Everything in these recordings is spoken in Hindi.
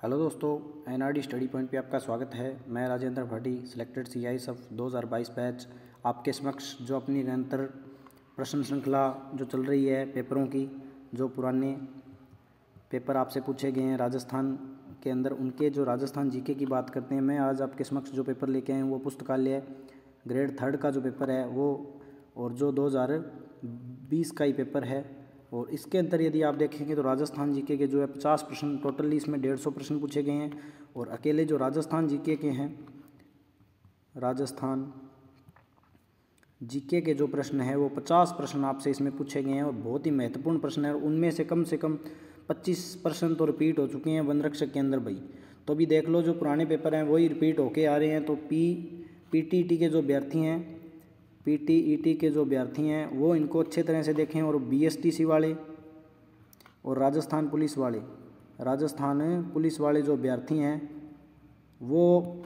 हेलो दोस्तों, एनआरडी स्टडी पॉइंट पे आपका स्वागत है। मैं राजेंद्र भाटी, सिलेक्टेड सीआई सब 2022 बैच आपके समक्ष जो अपनी निरंतर प्रश्न श्रृंखला जो चल रही है पेपरों की, जो पुराने पेपर आपसे पूछे गए हैं राजस्थान के अंदर, उनके जो राजस्थान जीके की बात करते हैं। मैं आज आपके समक्ष जो पेपर लेके आए हैं वो पुस्तकालय ग्रेड 3 का जो पेपर है वो, और जो 2020 का ही पेपर है। और इसके अंदर यदि आप देखेंगे तो राजस्थान जीके के जो है 50 प्रश्न, टोटली इसमें 150 प्रश्न पूछे गए हैं। और अकेले जो राजस्थान जीके के हैं, राजस्थान जीके के जो प्रश्न हैं वो 50 प्रश्न आपसे इसमें पूछे गए हैं और बहुत ही महत्वपूर्ण प्रश्न है। और उनमें से कम 25 प्रश्न तो रिपीट हो चुके हैं वन रक्षक के अंदर भाई। तो अभी देख लो, जो पुराने पेपर हैं वही रिपीट होके आ रहे हैं। तो पीटीईटी के जो अभ्यर्थी हैं, पीटीईटी के जो अभ्यर्थी हैं वो इनको अच्छे तरह से देखें। और बीएसटीसी वाले और राजस्थान पुलिस वाले जो अभ्यर्थी हैं वो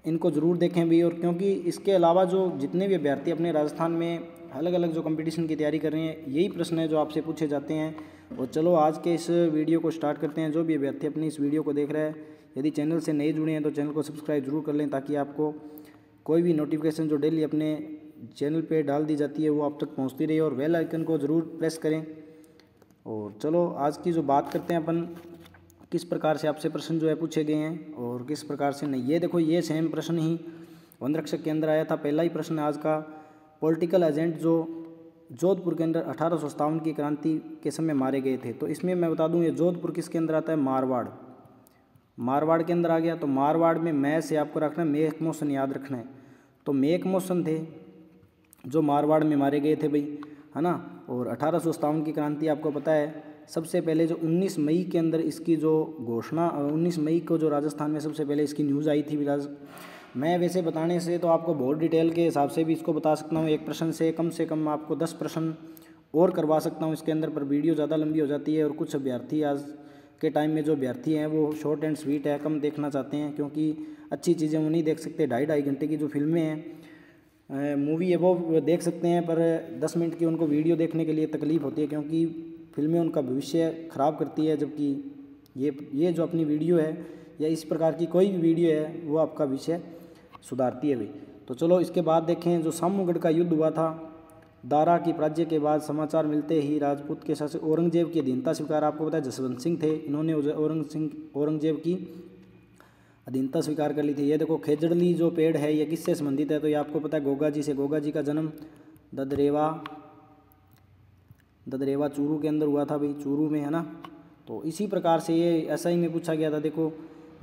इनको ज़रूर देखें भी। और क्योंकि इसके अलावा जो जितने भी अभ्यर्थी अपने राजस्थान में अलग अलग जो कंपटीशन की तैयारी कर रहे हैं, यही प्रश्न है जो आपसे पूछे जाते हैं। और चलो आज के इस वीडियो को स्टार्ट करते हैं। जो भी अभ्यर्थी अपनी इस वीडियो को देख रहे हैं, यदि चैनल से नए जुड़े हैं तो चैनल को सब्सक्राइब जरूर कर लें, ताकि आपको कोई भी नोटिफिकेशन जो डेली अपने चैनल पे डाल दी जाती है वो आप तक पहुंचती रही। और बेल आइकन को ज़रूर प्रेस करें। और चलो आज की जो बात करते हैं अपन, किस प्रकार से आपसे प्रश्न जो है पूछे गए हैं और किस प्रकार से नहीं। ये देखो, ये सेम प्रश्न ही वन रक्षक के अंदर आया था। पहला ही प्रश्न आज का, पॉलिटिकल एजेंट जो जोधपुर के अंदर 1857 की क्रांति के समय मारे गए थे। तो इसमें मैं बता दूं, ये जोधपुर किसके अंदर आता है? मारवाड़ के अंदर आ गया। तो मारवाड़ में मैं से आपको रखना है मेक मोशन, याद रखना है। तो मेक मोशन थे जो मारवाड़ में मारे गए थे भाई, है ना। और 1857 की क्रांति आपको पता है, सबसे पहले जो 19 मई के अंदर इसकी जो घोषणा, 19 मई को जो राजस्थान में सबसे पहले इसकी न्यूज़ आई थी। मैं वैसे बताने से तो आपको बहुत डिटेल के हिसाब से भी इसको बता सकता हूँ। एक प्रश्न से कम आपको 10 प्रश्न और करवा सकता हूँ इसके अंदर, पर वीडियो ज़्यादा लंबी हो जाती है। और कुछ अभ्यर्थी आज के टाइम में जो अभ्यर्थी हैं वो शॉर्ट एंड स्वीट है, कम देखना चाहते हैं, क्योंकि अच्छी चीज़ें वो नहीं देख सकते। 2.5 घंटे की जो फिल्में हैं, मूवी है, वो देख सकते हैं, पर 10 मिनट की उनको वीडियो देखने के लिए तकलीफ़ होती है, क्योंकि फिल्में उनका भविष्य ख़राब करती है। जबकि ये जो अपनी वीडियो है या इस प्रकार की कोई भी वीडियो है वो आपका विषय सुधारती है भाई। तो चलो इसके बाद देखें, जो सामूगढ़ का युद्ध हुआ था, दारा की पराजय के बाद समाचार मिलते ही राजपूत के शासक औरंगजेब की अधीनता स्वीकार। आपको पता है जसवंत सिंह थे, इन्होंने औरंगजेब की अधीनता स्वीकार कर ली थी। ये देखो, खेजड़ली जो पेड़ है ये किससे संबंधित है? तो ये आपको पता है गोगा जी से। गोगा जी का जन्म ददरेवा चूरू के अंदर हुआ था भाई, चूरू में, है ना। तो इसी प्रकार से ये एसआई में पूछा गया था। देखो,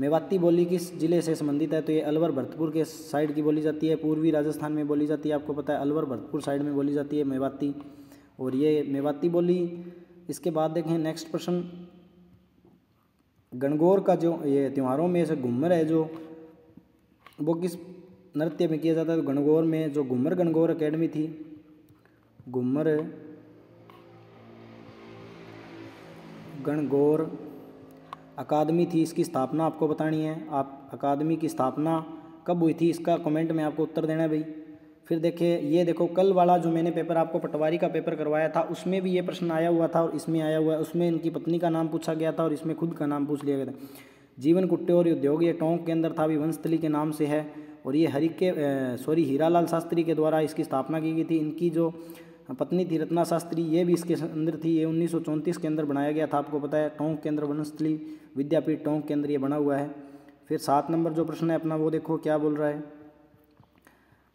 मेवाती बोली किस जिले से संबंधित है? तो ये अलवर भरतपुर के साइड की बोली जाती है, पूर्वी राजस्थान में बोली जाती है। आपको पता है अलवर भरतपुर साइड में बोली जाती है मेवाती, और ये मेवाती बोली। इसके बाद देखें नेक्स्ट प्रश्न, गणगौर का जो ये त्योहारों में से घूमर है जो, वो किस नृत्य में किया जाता है? तो गणगौर में जो गणगौर अकेडमी थी, गणगौर अकादमी थी, इसकी स्थापना आपको बतानी है। आप अकादमी की स्थापना कब हुई थी, इसका कमेंट में आपको उत्तर देना है भाई। फिर देखिए, ये देखो, कल वाला जो मैंने पेपर आपको पटवारी का पेपर करवाया था उसमें भी ये प्रश्न आया हुआ था, और इसमें आया हुआ है। उसमें इनकी पत्नी का नाम पूछा गया था और इसमें खुद का नाम पूछ लिया गया था। जीवन कुट्टे और उद्योग, ये टोंक के अंदर था, भी वंशस्थली के नाम से है। और ये हीरालाल शास्त्री के द्वारा इसकी स्थापना की गई थी। इनकी जो पत्नी थी रत्ना शास्त्री, ये भी इसके अंदर थी। ये 1934 के अंदर बनाया गया था। आपको पता है टोंक के अंदर वनस्थली विद्यापीठ टोंक के अंदर ये बना हुआ है। फिर 7 नंबर जो प्रश्न है अपना, वो देखो क्या बोल रहा है।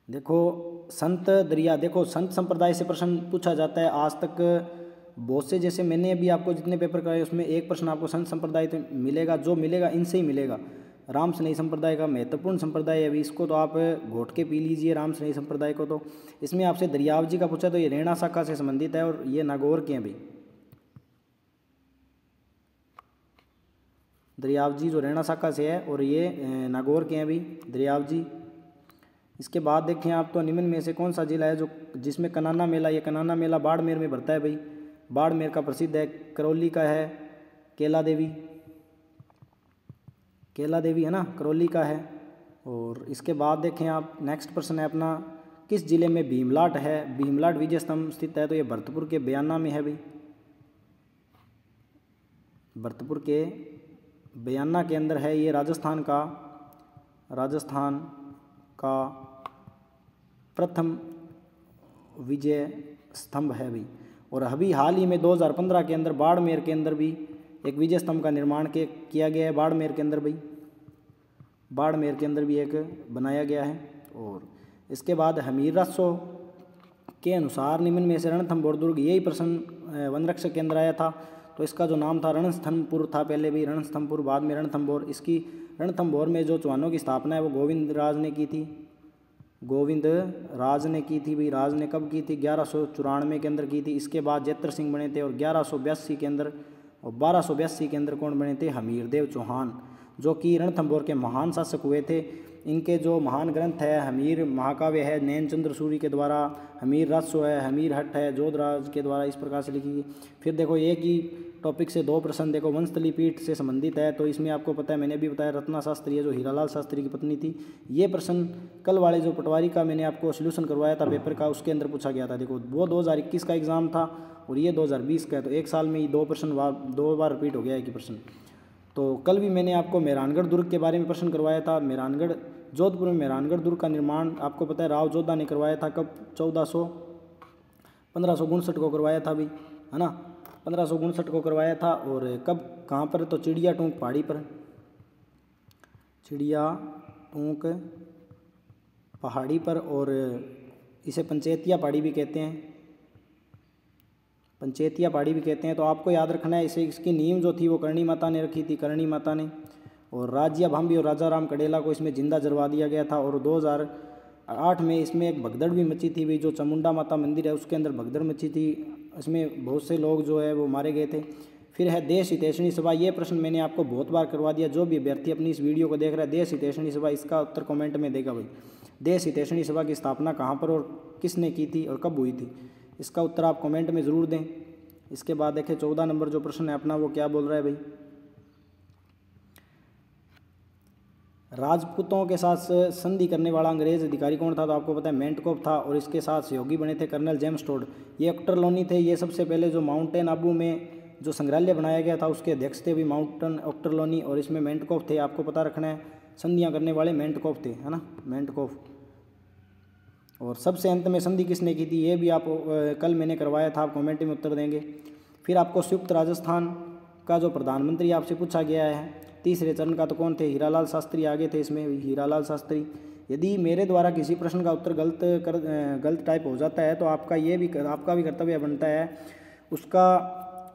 देखो, संत दरिया, देखो संत संप्रदाय से प्रश्न पूछा जाता है आज तक बहुत से। जैसे मैंने अभी आपको जितने पेपर कराए उसमें एक प्रश्न आपको संत संप्रदाय तो मिलेगा, जो मिलेगा इनसे ही मिलेगा। राम स्नेही संप्रदाय का महत्वपूर्ण संप्रदाय है अभी, इसको तो आप घोट के पी लीजिए राम स्नेही संप्रदाय को। तो इसमें आपसे दरियाव जी का पूछा तो ये रेणा शाखा से संबंधित है, और ये नागौर के हैं भाई। दरियाव जी जो रेणा शाखा से है, और ये नागौर के हैं भाई दरियाव जी। इसके बाद देखें आप, तो निम्न में से कौन सा जिला है जो जिसमें कनाना मेला, ये कनाना मेला बाड़मेर में भरता है भाई। बाड़मेर का प्रसिद्ध है। करौली का है केला देवी, है ना, करौली का है। और इसके बाद देखें आप, नेक्स्ट प्रश्न है अपना, किस जिले में भीमलाट है? भीमलाट विजय स्तंभ स्थित है, तो ये भरतपुर के बयाना में है भाई, भरतपुर के बयाना के अंदर है, ये राजस्थान का प्रथम विजय स्तंभ है भाई। और अभी हाल ही में 2015 के अंदर बाड़मेर के अंदर भी एक विजय स्तंभ का निर्माण किया गया है। बाड़मेर के अंदर भाई, बाड़मेर के अंदर भी एक बनाया गया है। और इसके बाद हमीर राजस्व के अनुसार निम्न में से रणथंभौर दुर्ग, यही प्रश्न वन रक्षक के अंदर आया था। तो इसका जो नाम था रणस्थंभपुर था पहले भी, रणस्थंभपुर बाद में रणथंभौर। इसकी रणथंभौर में जो चौहानों की स्थापना है वो गोविंद राज ने की थी, गोविंद राज ने की थी भाई। राज ने कब की थी? 1194 के अंदर की थी। इसके बाद जैत्र सिंह बने थे और 1182 के अंदर और 1282 के अंदर कौन बने थे? हमीरदेव चौहान, जो कि रणथंभौर के महान शासक हुए थे। इनके जो महान ग्रंथ है, हमीर महाकाव्य है नैनचंद्र सूरी के द्वारा, हमीर राजस्व है, हमीर हट्ट है जोधराज के द्वारा, इस प्रकार से लिखी गई। फिर देखो एक ही टॉपिक से 2 प्रश्न देखो, वंशतली पीठ से संबंधित है। तो इसमें आपको पता है, मैंने भी बताया, रत्ना शास्त्री है जो हीरालाल शास्त्री की पत्नी थी। ये प्रश्न कल वाले जो पटवारी का मैंने आपको सोल्यूशन करवाया था पेपर का, उसके अंदर पूछा गया था। देखो वो 2021 का एग्ज़ाम था और ये 2020 का है, तो एक साल में ही 2 प्रश्न 2 बार रिपीट हो गया एक ही प्रश्न। तो कल भी मैंने आपको मेहरानगढ़ दुर्ग के बारे में प्रश्न करवाया था। मेहरानगढ़, जोधपुर में मेहरानगढ़ दुर्ग का निर्माण आपको पता है राव जोधा ने करवाया था। कब? 1559 को करवाया था भी, है ना, 1559 को करवाया था। और कब, कहाँ पर? तो चिड़िया टूंक पहाड़ी पर, चिड़िया टूंक पहाड़ी पर। और इसे पंचेतिया पहाड़ी भी कहते हैं, पंचेतिया पहाड़ी भी कहते हैं। तो आपको याद रखना है, इसे इसकी नींव जो थी वो करणी माता ने रखी थी, करणी माता ने। और राज्य भांबी और राजा राम कडेला को इसमें जिंदा जलवा दिया गया था। और 2008 में इसमें एक भगदड़ भी मची थी, जो चामुंडा माता मंदिर है उसके अंदर भगदड़ मची थी, इसमें बहुत से लोग जो है वो मारे गए थे। फिर है देश हितैषणी सभा, ये प्रश्न मैंने आपको बहुत बार करवा दिया। जो भी अभ्यर्थी अपनी इस वीडियो को देख रहा है, देश हितैषणी सभा, इसका उत्तर कमेंट में देगा भाई। देश हितैषणी सभा की स्थापना कहाँ पर और किसने की थी और कब हुई थी, इसका उत्तर आप कमेंट में ज़रूर दें। इसके बाद देखें 14 नंबर जो प्रश्न है अपना, वो क्या बोल रहा है भाई? राजपूतों के साथ संधि करने वाला अंग्रेज अधिकारी कौन था? तो आपको पता है मेंटकॉफ था। और इसके साथ सहयोगी बने थे कर्नल जेम्स टोड। ये ऑक्टरलोनी थे, ये सबसे पहले जो माउंटेन आबू में जो संग्रहालय बनाया गया था उसके अध्यक्ष थे भी माउंटेन ऑक्टरलोनी। और इसमें मेंटकॉफ थे, आपको पता रखना है, संधियाँ करने वाले मेंटकॉफ थे, है ना, मेंटकॉफ। और सबसे अंत में संधि किसने की थी, ये भी आप कल मैंने करवाया था, आप कमेंट में उत्तर देंगे। फिर आपको संयुक्त राजस्थान का जो प्रधानमंत्री आपसे पूछा गया है तीसरे चरण का, तो कौन थे? हीरालाल शास्त्री आगे थे इसमें, हीरालाल शास्त्री। यदि मेरे द्वारा किसी प्रश्न का उत्तर गलत टाइप हो जाता है तो आपका भी कर्तव्य बनता है उसका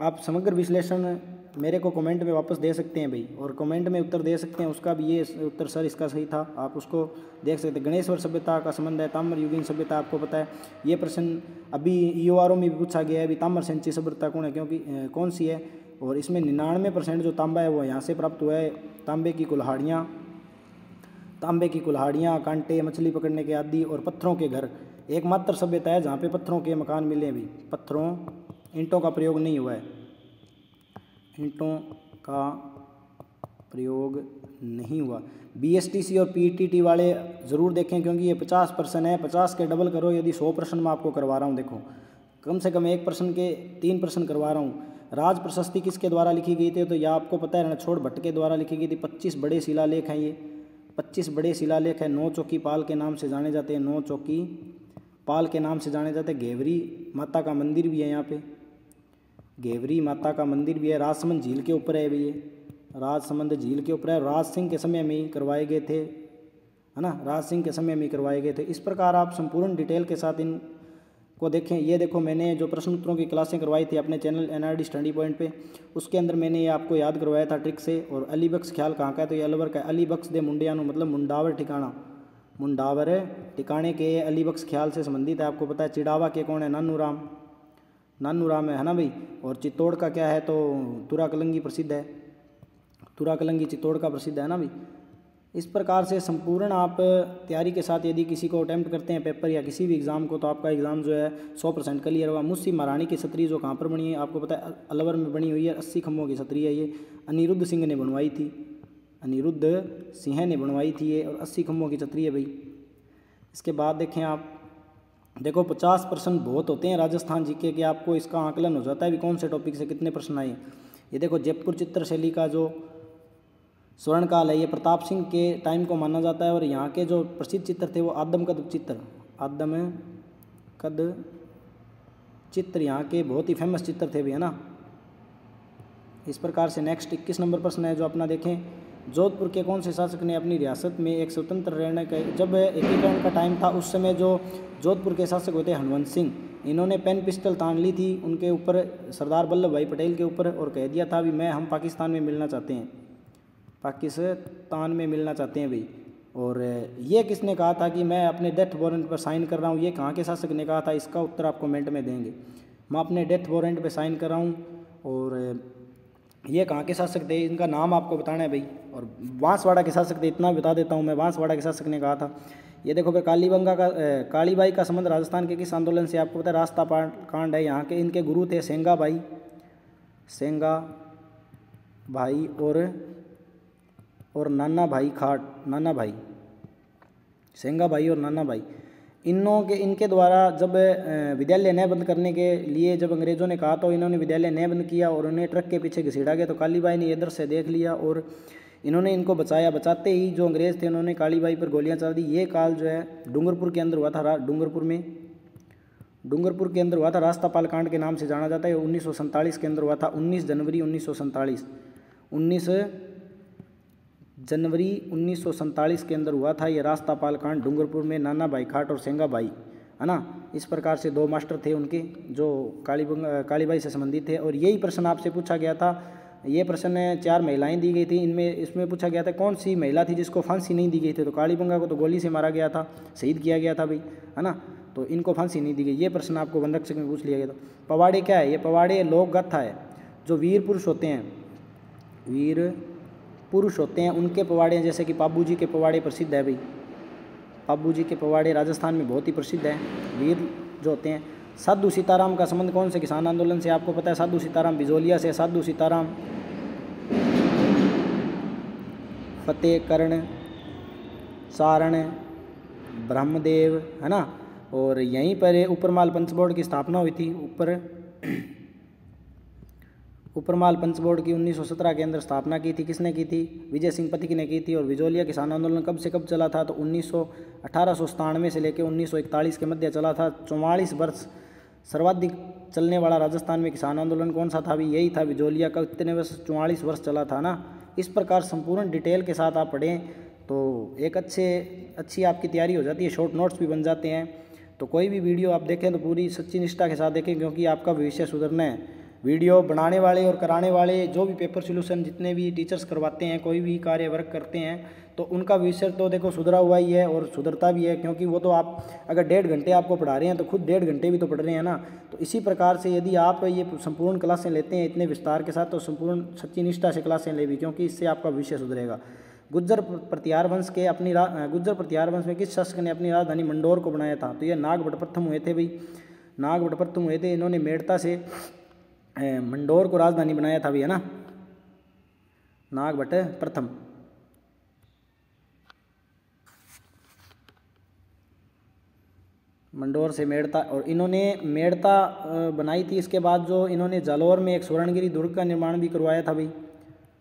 आप समग्र विश्लेषण मेरे को कमेंट में वापस दे सकते हैं भाई, और कमेंट में उत्तर दे सकते हैं उसका भी। ये उत्तर सर इसका सही था, आप उसको देख सकते हैं। गणेश्वर सभ्यता का संबंध है ताम्र युगीन सभ्यता, आपको पता है। ये प्रश्न अभी ईओआरओ में भी पूछा गया है, अभी ताम्र सेंची सभ्यता कौन है, क्योंकि कौन सी है। और इसमें 99% जो तांबा है वो यहाँ से प्राप्त हुआ है। तांबे की कुल्हाड़ियाँ, कांटे, मछली पकड़ने के आदि और पत्थरों के घर। एकमात्र सभ्यता है जहाँ पे पत्थरों के मकान मिले भी, ईंटों का प्रयोग नहीं हुआ है, ईंटों का प्रयोग नहीं हुआ। बीएसटीसी और पीटीटी वाले ज़रूर देखें, क्योंकि ये 50 प्रश्न है, 50 के डबल करो यदि 100 प्रश्न मैं आपको करवा रहा हूँ। देखो कम से कम एक प्रश्न के 3 प्रश्न करवा रहा हूँ। राज प्रशस्ति किसके द्वारा लिखी गई थी? तो यह आपको पता है रणछोड़ भट्ट के द्वारा लिखी गई थी। 25 बड़े शिलालेख हैं, ये 25 बड़े शिलालेख हैं। 9 चौकी पाल के नाम से जाने जाते हैं, 9 चौकी पाल के नाम से जाने जाते हैं। घेवरी माता का मंदिर भी है यहाँ पे, घेवरी माता का मंदिर भी है। राजसमंद झील के ऊपर है ये, राजसमंद झील के ऊपर है। राज सिंह के समय में ही करवाए गए थे, है ना, राज सिंह के समय में ही करवाए गए थे। इस प्रकार आप संपूर्ण डिटेल के साथ इन को देखें। ये देखो मैंने जो प्रश्न उत्तरों की क्लासें करवाई थी अपने चैनल एनआरडी स्टडी पॉइंट पे, उसके अंदर मैंने ये आपको याद करवाया था ट्रिक से। और अली बख्श ख्याल कहाँ का है? तो ये अलवर का है। अली बख्श दे मुंडियानो मतलब मुंडावर ठिकाना, मुंडावर ठिकाने के अली बख्श ख्याल से संबंधित है। आपको पता है चिड़ावा के कौन है? नानू राम है ना भाई। और चित्तौड़ का क्या है? तो तुरा कलंगी प्रसिद्ध है, तुरा कलंगी चित्तौड़ का प्रसिद्ध है ना भाई। इस प्रकार से संपूर्ण आप तैयारी के साथ यदि किसी को अटैम्प्ट करते हैं पेपर या किसी भी एग्ज़ाम को, तो आपका एग्ज़ाम जो है 100% क्लियर होगा। मुंशी महारानी की छतरी जो कहाँ पर बनी है? आपको पता है अलवर में बनी हुई है। 80 खम्भों की छतरी है ये, अनिरुद्ध सिंह ने बनवाई थी, अनिरुद्ध सिंह ने बनवाई थी ये, और 80 खम्भों की छतरी है भाई। इसके बाद देखें आप, देखो 50% बहुत होते हैं राजस्थान जीके के, आपको इसका आकलन हो जाता है भी कौन से टॉपिक से कितने प्रश्न आए। ये देखो जयपुर चित्रशैली का जो स्वर्ण काल है, ये प्रताप सिंह के टाइम को माना जाता है। और यहाँ के जो प्रसिद्ध चित्र थे वो आदमकद चित्र, आदमकद चित्र यहाँ के बहुत ही फेमस चित्र थे भी, है ना। इस प्रकार से नेक्स्ट 21 नंबर प्रश्न है जो अपना देखें, जोधपुर के कौन से शासक ने अपनी रियासत में एक स्वतंत्र रहने का, जब एकीकरण का टाइम था उस समय जो जोधपुर के शासक होते हनुवंत सिंह, इन्होंने पेन पिस्टल तान ली थी उनके ऊपर, सरदार वल्लभ भाई पटेल के ऊपर, और कह दिया था भी हम पाकिस्तान में मिलना चाहते हैं, पाकिस्तान में मिलना चाहते हैं भाई। और ये किसने कहा था कि मैं अपने डेथ वारंट पर साइन कर रहा हूँ, ये कहाँ के शासक ने कहा था, इसका उत्तर आप कमेंट में देंगे। मैं अपने डेथ वारंट पर साइन कर रहा हूँ, और ये कहाँ के शासक थे, इनका नाम आपको बताना है भाई। और बांसवाड़ा के शासक थे, इतना बता देता हूँ मैं, बांसवाड़ा के शासक ने कहा था। ये देखो भाई, कालीबाई का संबंध राजस्थान के किस आंदोलन से, आपको पता है रास्ता कांड है यहाँ के। इनके गुरु थे सेंगा भाई और नाना भाई सेंगा भाई और नाना भाई, इनके द्वारा जब विद्यालय न बंद करने के लिए जब अंग्रेज़ों ने कहा तो इन्होंने विद्यालय न बंद किया और उन्हें ट्रक के पीछे घसीटा गया। तो कालीबाई ने ये दृश्य देख लिया और इन्होंने इनको बचाया। बचाते ही जो अंग्रेज़ थे उन्होंने कालीबाई पर गोलियां चला दी। ये काल जो है डूंगरपुर के अंदर हुआ था, डूंगरपुर के अंदर हुआ था, रास्तापाल कांड के नाम से जाना जाता है। 1947 के अंदर हुआ था, 19 जनवरी 1947 के अंदर हुआ था ये रास्तापाल कांड डूंगरपुर में, नाना भाई खाट और सेंगा भाई, है ना। इस प्रकार से दो मास्टर थे उनके जो कालीबाई से संबंधित थे। और यही प्रश्न आपसे पूछा गया था। ये प्रश्न 4 महिलाएं दी गई थी, इसमें पूछा गया था कौन सी महिला थी जिसको फांसी नहीं दी गई थी। तो कालीबंगा को तो गोली से मारा गया था, शहीद किया गया था भाई, है ना। तो इनको फांसी नहीं दी गई। ये प्रश्न आपको वनरक्षक में पूछ लिया गया था। पवाड़े क्या है, ये पवाड़े लोक गाथा है। जो वीर पुरुष होते हैं उनके पवाड़े, जैसे कि पाबू जी के पवाड़े प्रसिद्ध है भाई, पाबू जी के पवाड़े राजस्थान में बहुत ही प्रसिद्ध है, वीर जो होते हैं। साधु सीताराम का संबंध कौन से किसान आंदोलन से, आपको पता है साधु सीताराम बिजोलिया से। साधु सीताराम फतेहकरण सारण ब्रह्मदेव, है ना। और यहीं पर ऊपरमाल पंचबोर्ड की स्थापना हुई थी। ऊपरमाल पंचबोर्ड की 1917 के अंदर स्थापना की थी। किसने की थी, विजय सिंह पथिक ने की थी। और बिजोलिया किसान आंदोलन कब से कब चला था, तो 1897 से लेकर 1941 के मध्य चला था। 44 वर्ष सर्वाधिक चलने वाला राजस्थान में किसान आंदोलन कौन सा था, अभी यही था बिजोलिया का। कितने वर्ष, 44 वर्ष चला था ना। इस प्रकार संपूर्ण डिटेल के साथ आप पढ़ें तो एक अच्छी आपकी तैयारी हो जाती है, शॉर्ट नोट्स भी बन जाते हैं। तो कोई भी वीडियो आप देखें तो पूरी सच्ची निष्ठा के साथ देखें, क्योंकि आपका भविष्य सुधरना है। वीडियो बनाने वाले और कराने वाले, जो भी पेपर सोल्यूशन जितने भी टीचर्स करवाते हैं, कोई भी कार्य वर्क करते हैं, तो उनका भविष्य तो देखो सुधरा हुआ ही है और सुधरता भी है। क्योंकि वो तो आप अगर 1.5 घंटे आपको पढ़ा रहे हैं तो खुद 1.5 घंटे भी तो पढ़ रहे हैं ना। तो इसी प्रकार से यदि आप ये संपूर्ण क्लासें लेते हैं इतने विस्तार के साथ, तो संपूर्ण सच्ची निष्ठा से क्लासें ले भी, क्योंकि इससे आपका भविष्य सुधरेगा। गुज्जर प्रतिहार वंश में किस शासक ने अपनी राजधानी मंडोर को बनाया था, तो ये नागभट्ट प्रथम हुए थे भाई, नागभट्ट प्रथम हुए थे। इन्होंने मेड़ता से मंडोर को राजधानी बनाया था भी, है ना, नागभट्ट प्रथम। मंडोर से मेड़ता, और इन्होंने मेड़ता बनाई थी। इसके बाद जो इन्होंने जालौर में एक स्वर्णगिरी दुर्ग का निर्माण भी करवाया था भाई,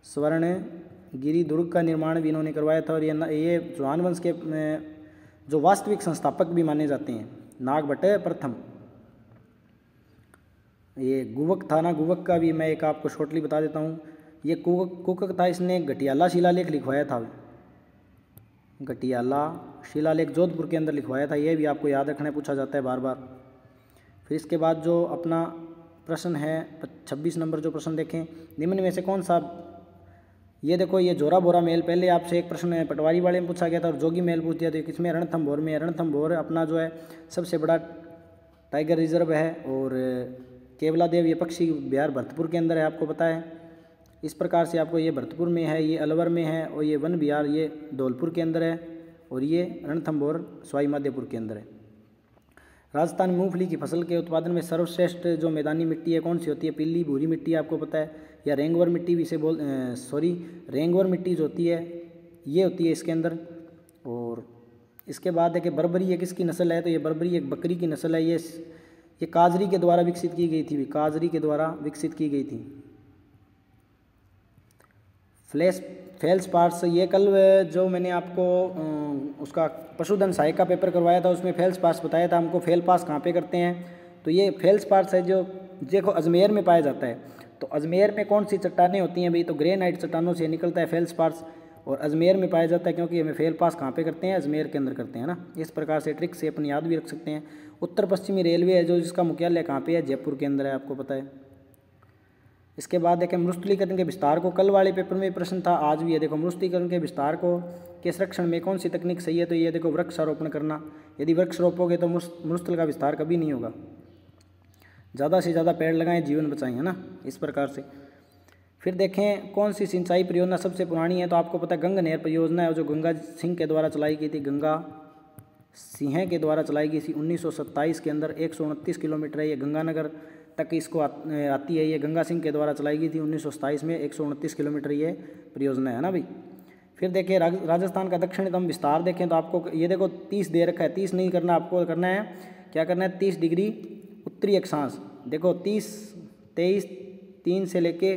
स्वर्णगिरी दुर्ग का निर्माण भी इन्होंने करवाया था। और ये चौहान वंश के जो वास्तविक संस्थापक भी माने जाते हैं, नागभट्ट प्रथम। ये गुवक था ना, गुवक का भी मैं एक आपको शॉर्टली बता देता हूँ। ये कुकक था, इसने घटियाला शिलालेख लिखवाया था, घटियाला शिलालेख जोधपुर के अंदर लिखवाया था। ये भी आपको याद रखना है, पूछा जाता है बार बार। फिर इसके बाद जो अपना प्रश्न है 26 नंबर जो प्रश्न देखें, निम्न में से कौन सा, ये देखो ये जोरा बोरा मेल, पहले आपसे एक प्रश्न पटवारी वाले में पूछा गया था और जोगी मेल पूछ दिया। तो किसमें, रणथंभौर में। रणथंभौर अपना जो है सबसे बड़ा टाइगर रिजर्व है। और केवलादेव ये पक्षी बिहार भरतपुर के अंदर है, आपको पता है। इस प्रकार से आपको ये भरतपुर में है, ये अलवर में है, और ये वन विहार ये धौलपुर के अंदर है, और ये रणथंभौर सवाई माधोपुर के अंदर है। राजस्थान में मूंगफली की फसल के उत्पादन में सर्वश्रेष्ठ जो मैदानी मिट्टी है कौन सी होती है, पीली भूरी मिट्टी, आपको पता है, या रेंगवर मिट्टी भी इसे रेंगवर मिट्टी जो होती है ये होती है इसके अंदर। और इसके बाद है कि बर्बरी ये किसकी नस्ल है, तो ये बर्बरी एक बकरी की नस्ल है। ये काजरी के द्वारा विकसित की गई थी, काजरी के द्वारा विकसित की गई थी। फेल्स पार्ट्स, ये कल जो मैंने आपको उसका पशुधन सहायक का पेपर करवाया था उसमें फेल्स पार्ट्स बताया था हमको, फेल पास कहाँ पे करते हैं। तो ये फेल्स पार्ट्स है जो देखो अजमेर में पाया जाता है। तो अजमेर में कौन सी चट्टानें होती हैं भाई, तो ग्रेनाइट चट्टानों से निकलता है फेल्स पार्ट्स, और अजमेर में पाया जाता है क्योंकि हमें फेल पास कहाँ पे करते हैं, अजमेर के अंदर करते हैं ना। इस प्रकार से ट्रिक से अपन याद भी रख सकते हैं। उत्तर पश्चिमी रेलवे है जो जिसका मुख्यालय कहाँ पे है, जयपुर के अंदर है, आपको पता है। इसके बाद देखें मरुस्थलीकरण के विस्तार को, कल वाले पेपर में प्रश्न था, आज भी है। देखो मरुस्थलीकरण के विस्तार को के संरक्षण में कौन सी तकनीक सही है, तो ये देखो वृक्षारोपण करना। यदि वृक्ष रोपोगे तो मरुस्थल का विस्तार कभी नहीं होगा। ज़्यादा से ज़्यादा पेड़ लगाएं, जीवन बचाएं, है ना, इस प्रकार से। फिर देखें कौन सी सिंचाई परियोजना सबसे पुरानी है, तो आपको पता है गंगा नहर परियोजना है जो गंगा सिंह के द्वारा चलाई गई थी, गंगा सिंह के द्वारा चलाई गई थी 1927 के अंदर। 129 किलोमीटर है ये, गंगानगर तक इसको आती है। ये गंगा सिंह के द्वारा चलाई गई थी 1927 में। 129 किलोमीटर ये परियोजना है ना भाई। फिर देखिए राजस्थान का दक्षिणतम विस्तार देखें तो आपको ये देखो 30 दे रखा है, 30 नहीं करना, आपको करना है क्या करना है, 30 डिग्री उत्तरी अक्षांश। देखो 30, 23, 3 से लेके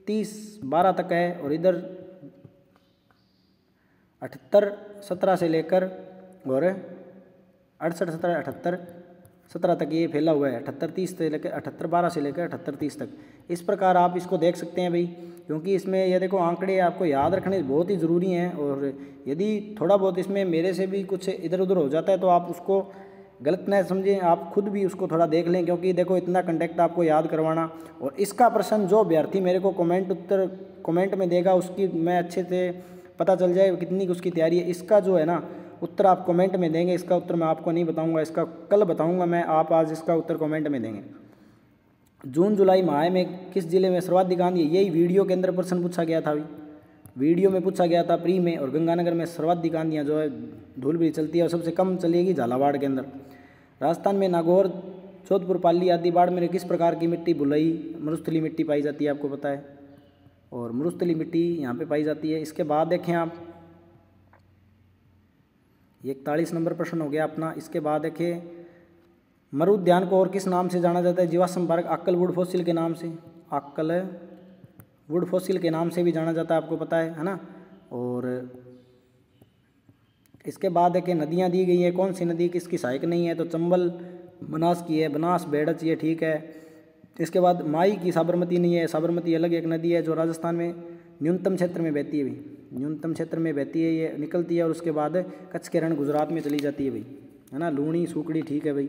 30, 12 तक है, और इधर 78, 17 से लेकर और 68, 17, 78, 17 तक ये फैला हुआ है। 78, 30 से लेकर 78, 12 से लेकर 78, 30 तक। इस प्रकार आप इसको देख सकते हैं भाई, क्योंकि इसमें ये देखो आंकड़े आपको याद रखने बहुत ही ज़रूरी हैं। और यदि थोड़ा बहुत इसमें मेरे से भी कुछ इधर उधर हो जाता है तो आप उसको गलत न समझें, आप खुद भी उसको थोड़ा देख लें, क्योंकि देखो इतना कंटेक्ट आपको याद करवाना। और इसका प्रश्न जो अभ्यर्थी मेरे को कमेंट में देगा उसकी मैं अच्छे से पता चल जाए कितनी उसकी तैयारी है। इसका जो है ना उत्तर आप कमेंट में देंगे, इसका उत्तर मैं आपको नहीं बताऊंगा, इसका कल बताऊंगा मैं, आप आज इसका उत्तर कमेंट में देंगे। जून जुलाई माह में किस जिले में सर्वाधिक आंधी है, यही वीडियो के अंदर प्रश्न पूछा गया था अभी, वीडियो में पूछा गया था प्री में। और गंगानगर में सर्वाधिक आंधियाँ जो है धूल भी चलती है, और सबसे कम चलेगी झालावाड़ के अंदर। राजस्थान में नागौर, जोधपुर, पाली आदि बाढ़ में किस प्रकार की मिट्टी, बुलई मरुस्थली मिट्टी पाई जाती है, आपको पता है, और मरुस्थली मिट्टी यहाँ पे पाई जाती है। इसके बाद देखें आप 41 नंबर प्रश्न हो गया अपना। इसके बाद देखिए मरु उद्यान को और किस नाम से जाना जाता है, जीवाश्म पार्क अक्कल वुड फॉसिल के नाम से, अक्कल वुड फॉसिल के नाम से भी जाना जाता है, आपको पता है ना। और इसके बाद देखिए नदियाँ दी गई है, कौन सी नदी किसकी सहायक नहीं है, तो चंबल बनास की है, बनास बेड़च ये ठीक है। इसके बाद माई की साबरमती नहीं है, साबरमती अलग एक नदी है जो राजस्थान में न्यूनतम क्षेत्र में बहती है भाई, न्यूनतम क्षेत्र में बहती है, ये निकलती है। और उसके बाद कच्छ के रण गुजरात में चली जाती है भाई, है ना, लूणी सूखड़ी ठीक है भाई।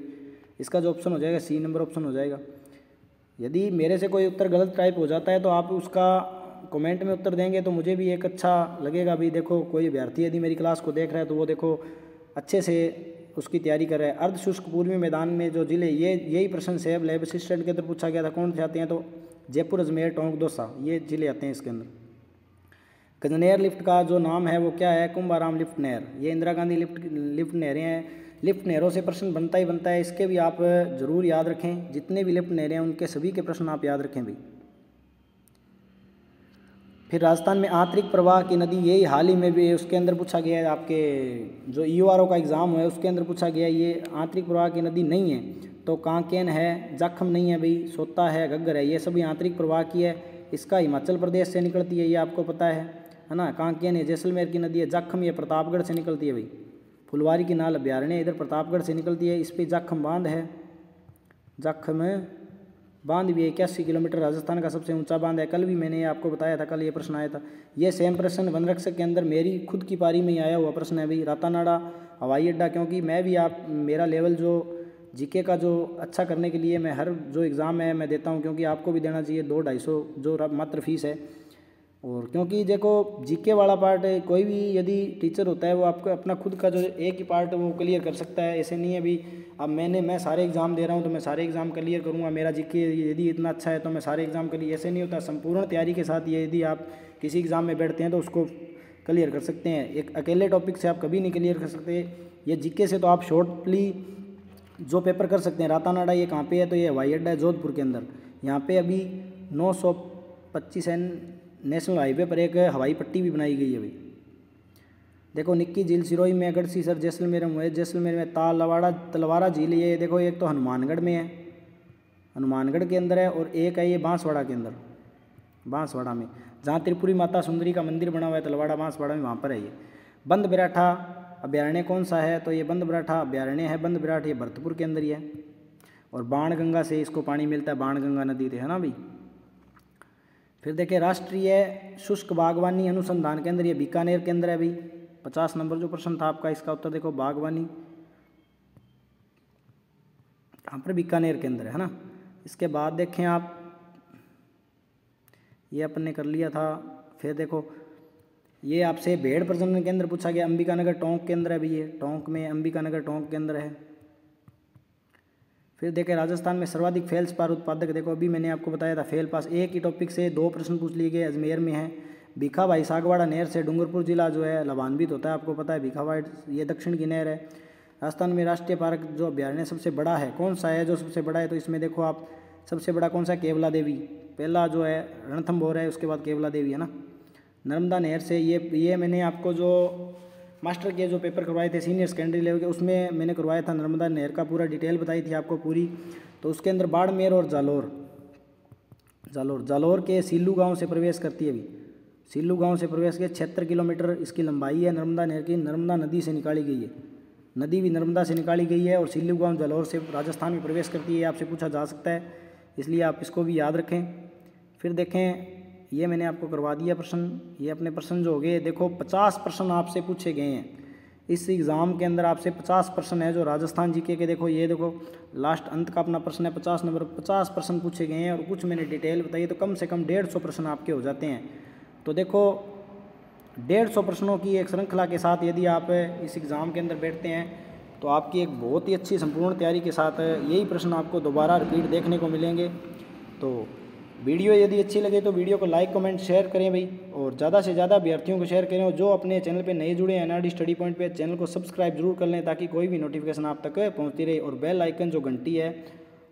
इसका जो ऑप्शन हो जाएगा सी नंबर ऑप्शन हो जाएगा। यदि मेरे से कोई उत्तर गलत टाइप हो जाता है तो आप उसका कमेंट में उत्तर देंगे तो मुझे भी एक अच्छा लगेगा भी। देखो कोई अभ्यर्थी यदि मेरी क्लास को देख रहा है तो वो देखो अच्छे से उसकी तैयारी कर रहा है। अर्ध शुष्क पूर्वी मैदान में जो जिले, ये यही प्रश्न सेब लैब असिस्टेंट के अंदर पूछा गया था, कौन से आते हैं, तो जयपुर, अजमेर, टोंक, दौसा ये जिले आते हैं इसके अंदर। गजनेर लिफ्ट का जो नाम है वो क्या है, कुंभाराम लिफ्ट नहर, ये इंदिरा गांधी लिफ्ट नहरें हैं। लिफ्ट नहरों से प्रश्न बनता ही बनता है, इसके भी आप जरूर याद रखें, जितने भी लिफ्ट नहरें हैं उनके सभी के प्रश्न आप याद रखें भाई। फिर राजस्थान में आंतरिक प्रवाह की नदी, यही हाल ही में भी उसके अंदर पूछा गया है, आपके जो EORO का एग्ज़ाम है उसके अंदर पूछा गया, ये आंतरिक प्रवाह की नदी नहीं है, तो कांकेन है, जखम नहीं है भाई, सोता है, घग्गर है, ये सभी आंतरिक प्रवाह की है। इसका हिमाचल प्रदेश से निकलती है, ये आपको पता है ना। कांकेन ये जैसलमेर की नदी है, जखम ये प्रतापगढ़ से निकलती है भाई। फुलवारी की नाल अभ्यारण्य इधर प्रतापगढ़ से निकलती है, इस पर जखम बांध है, जखम बांध भी 81 किलोमीटर, राजस्थान का सबसे ऊंचा बांध है। कल भी मैंने आपको बताया था, कल ये प्रश्न आया था। ये सेम प्रश्न वनरक्षक के अंदर मेरी खुद की पारी में ही आया हुआ प्रश्न है भाई। रातानाडा हवाई अड्डा, क्योंकि मैं भी मेरा लेवल जो जीके का जो अच्छा करने के लिए मैं हर जो एग्ज़ाम है मैं देता हूँ, क्योंकि आपको भी देना चाहिए। 200-250 जो मात्र फीस है। और क्योंकि देखो जीके वाला पार्ट कोई भी यदि टीचर होता है वो आपको अपना खुद का जो एक ही पार्ट वो क्लियर कर सकता है, ऐसे नहीं है भी अब मैं सारे एग्ज़ाम दे रहा हूँ तो मैं सारे एग्ज़ाम क्लियर करूँगा, मेरा जीके यदि इतना अच्छा है तो मैं सारे एग्ज़ाम क्लियर, ऐसे नहीं होता। संपूर्ण तैयारी के साथ ये यदि आप किसी एग्ज़ाम में बैठते हैं तो उसको क्लियर कर सकते हैं। एक अकेले टॉपिक से आप कभी नहीं क्लियर कर सकते। ये जीके से तो आप शॉर्टली जो पेपर कर सकते हैं। रातानाडा ये कहाँ पे है, तो ये हवाई अड्डा है जोधपुर के अंदर। यहाँ पे अभी 925 नेशनल हाईवे पर एक हवाई पट्टी भी बनाई गई है भाई। देखो निक्की झील सिरोही में, गढ़सीसर जैसलमेर में है, जैसलमेर में तलवाड़ा झील, ये देखो एक तो हनुमानगढ़ में है, हनुमानगढ़ के अंदर है, और एक है ये बांसवाड़ा के अंदर, बांसवाड़ा में। जहाँ त्रिपुरी माता सुंदरी का मंदिर बना हुआ है तलवाड़ा बांसवाड़ा में, वहाँ पर है ये। बंद बिराठा अभ्यारण्य कौन सा है, तो ये बंद बिराठा अभ्यारण्य है। बंद बिराठ ये भरतपुर के अंदर ही है। और बाणगंगा से इसको पानी मिलता है, बाणगंगा नदी से, है ना भाई। फिर देखिए राष्ट्रीय शुष्क बागवानी अनुसंधान केंद्र, ये बीकानेर के अंदर है भाई। 50 नंबर जो प्रश्न था आपका, इसका उत्तर देखो बागवानी यहाँ पर बीकानेर के अंदर है ना। इसके बाद देखें आप, ये अपन ने कर लिया था। फिर देखो ये आपसे भेड़ प्रजनन केंद्र पूछा गया, अंबिकानगर टोंक के अंदर है भाई, ये टोंक में, अंबिकानगर टोंक के अंदर है। फिर देखें राजस्थान में सर्वाधिक फेल्सपार उत्पादक, देखो अभी मैंने आपको बताया था फेल पास, एक ही टॉपिक से 2 प्रश्न पूछ लिए गए। अजमेर में है। भीखाभाई सागवाड़ा नहर से डूंगरपुर जिला जो है लाभान्वित होता है, आपको पता है भीखाभाई ये दक्षिण की नहर है। राजस्थान में राष्ट्रीय पार्क जो अभ्यारण्य सबसे बड़ा है कौन सा है, जो सबसे बड़ा है, तो इसमें देखो आप सबसे बड़ा कौन सा, केवला देवी पहला जो है, रणथंभौर है, उसके बाद केवला देवी है ना। नर्मदा नहर से ये मैंने आपको जो मास्टर के जो पेपर करवाए थे सीनियर सेकेंडरी लेवल के, उसमें मैंने करवाया था, नर्मदा नहर का पूरा डिटेल बताई थी आपको पूरी। तो उसके अंदर बाड़मेर और जालोर के सिल्लू गांव से प्रवेश करती है अभी। सिल्लू गांव से प्रवेश के 76 किलोमीटर इसकी लंबाई है। नर्मदा नहर की, नर्मदा नदी से निकाली गई है, नदी भी नर्मदा से निकाली गई है। और सिल्लू गांव जालोर से राजस्थान में प्रवेश करती है, आपसे पूछा जा सकता है, इसलिए आप इसको भी याद रखें। फिर देखें ये मैंने आपको करवा दिया प्रश्न, ये अपने प्रश्न जो हो गए, देखो 50 प्रश्न आपसे पूछे गए हैं इस एग्ज़ाम के अंदर, आपसे 50 प्रश्न है जो राजस्थान जीके के। देखो ये देखो लास्ट अंत का अपना प्रश्न है, 50 नंबर, 50 प्रश्न पूछे गए हैं और कुछ मैंने डिटेल बताई, तो कम से कम 150 प्रश्न आपके हो जाते हैं। तो देखो 150 प्रश्नों की एक श्रृंखला के साथ यदि आप इस एग्ज़ाम के अंदर बैठते हैं तो आपकी एक बहुत ही अच्छी संपूर्ण तैयारी के साथ यही प्रश्न आपको दोबारा रिपीट देखने को मिलेंगे। तो वीडियो यदि अच्छी लगे तो वीडियो को लाइक कमेंट शेयर करें भाई, और ज़्यादा से ज़्यादा अभ्यर्थियों को शेयर करें। और जो अपने चैनल पे नए जुड़े हैं एनआरडी स्टडी पॉइंट पे, चैनल को सब्सक्राइब जरूर कर लें ताकि कोई भी नोटिफिकेशन आप तक पहुंचती रहे। और बेल आइकन जो घंटी है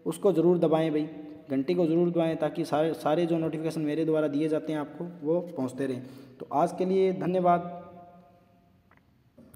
उसको ज़रूर दबाएं भाई, घंटी को ज़रूर दबाएं ताकि सारे जो नोटिफिकेशन मेरे द्वारा दिए जाते हैं आपको वो पहुँचते रहें। तो आज के लिए धन्यवाद।